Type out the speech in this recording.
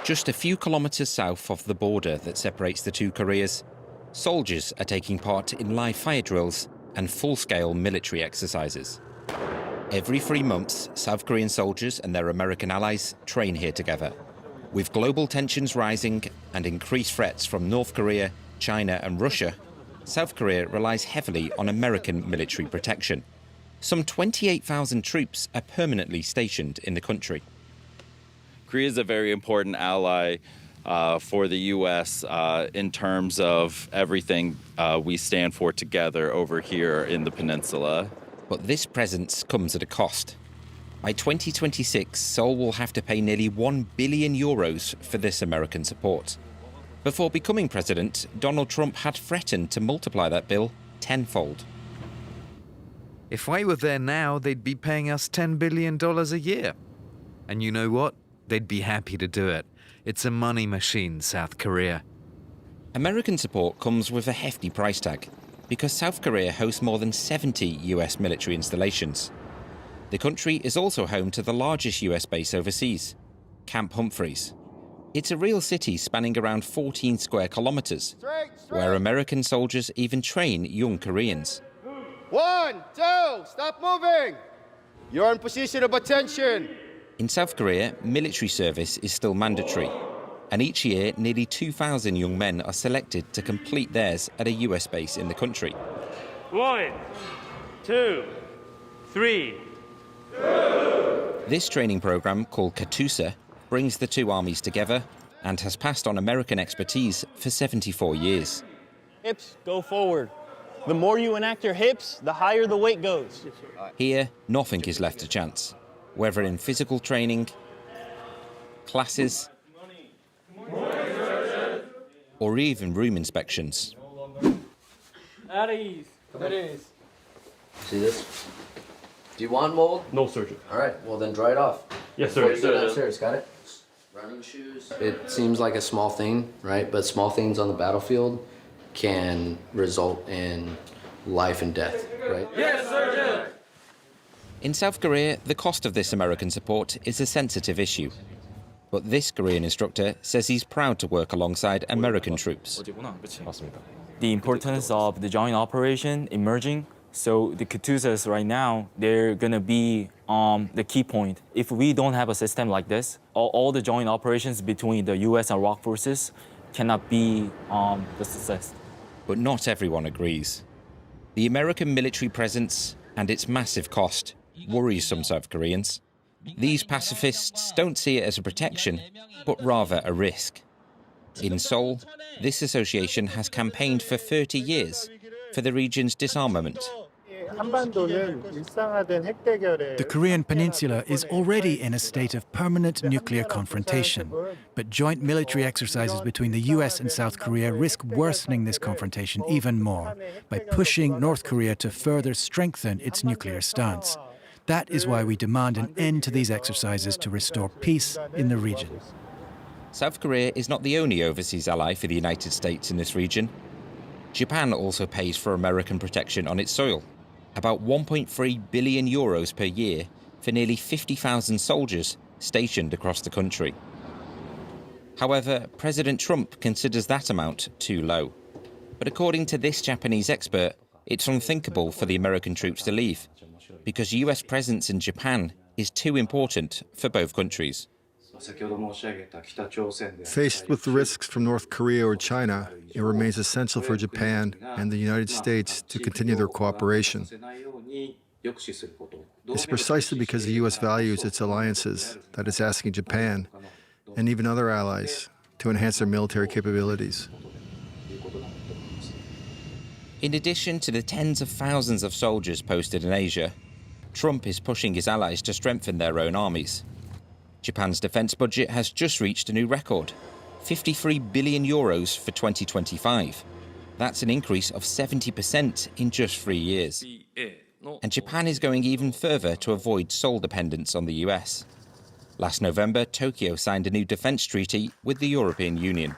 Just a few kilometres south of the border that separates the two Koreas, soldiers are taking part in live fire drills and full-scale military exercises. Every 3 months, South Korean soldiers and their American allies train here together. With global tensions rising and increased threats from North Korea, China and Russia, South Korea relies heavily on American military protection. Some 28,000 troops are permanently stationed in the country. Korea is a very important ally for the U.S. In terms of everything we stand for together over here in the peninsula. But this presence comes at a cost. By 2026, Seoul will have to pay nearly €1 billion for this American support. Before becoming president, Donald Trump had threatened to multiply that bill tenfold. If I were there now, they'd be paying us $10 billion a year. And you know what? They'd be happy to do it. It's a money machine, South Korea. American support comes with a hefty price tag, because South Korea hosts more than 70 US military installations. The country is also home to the largest US base overseas, Camp Humphreys. It's a real city spanning around 14 square kilometers, where American soldiers even train young Koreans. 1, 2, stop moving! You're in position of attention. In South Korea, military service is still mandatory, and each year nearly 2,000 young men are selected to complete theirs at a US base in the country. 1, 2, 3. This training program, called KATUSA, brings the two armies together and has passed on American expertise for 74 years. Hips go forward. The more you enact your hips, the higher the weight goes. Here, nothing is left to chance, whether in physical training, classes, or even room inspections. At ease. At ease. See this? Do you want mold? No, surgeon. All right, well then dry it off. Yes, sir. Before you go downstairs, got it? Running shoes. It seems like a small thing, right? But small things on the battlefield can result in life and death, right? Yes, surgeon. In South Korea, the cost of this American support is a sensitive issue. But this Korean instructor says he's proud to work alongside American troops. The importance of the joint operation emerging. So the KATUSAs right now, they're gonna be the key point. If we don't have a system like this, all the joint operations between the US and ROK forces cannot be the success. But not everyone agrees. The American military presence and its massive cost worries some South Koreans. These pacifists don't see it as a protection, but rather a risk. In Seoul, this association has campaigned for 30 years for the region's disarmament. The Korean peninsula is already in a state of permanent nuclear confrontation, but joint military exercises between the US and South Korea risk worsening this confrontation even more by pushing North Korea to further strengthen its nuclear stance. That is why we demand an end to these exercises to restore peace in the region. South Korea is not the only overseas ally for the United States in this region. Japan also pays for American protection on its soil, about €1.3 billion per year for nearly 50,000 soldiers stationed across the country. However, President Trump considers that amount too low. But according to this Japanese expert, it's unthinkable for the American troops to leave, because US presence in Japan is too important for both countries. Faced with the risks from North Korea or China, it remains essential for Japan and the United States to continue their cooperation. It's precisely because the U.S. values its alliances that it's asking Japan, and even other allies, to enhance their military capabilities. In addition to the tens of thousands of soldiers posted in Asia, Trump is pushing his allies to strengthen their own armies. Japan's defence budget has just reached a new record, €53 billion for 2025. That's an increase of 70% in just 3 years. And Japan is going even further to avoid sole dependence on the US. Last November, Tokyo signed a new defence treaty with the European Union.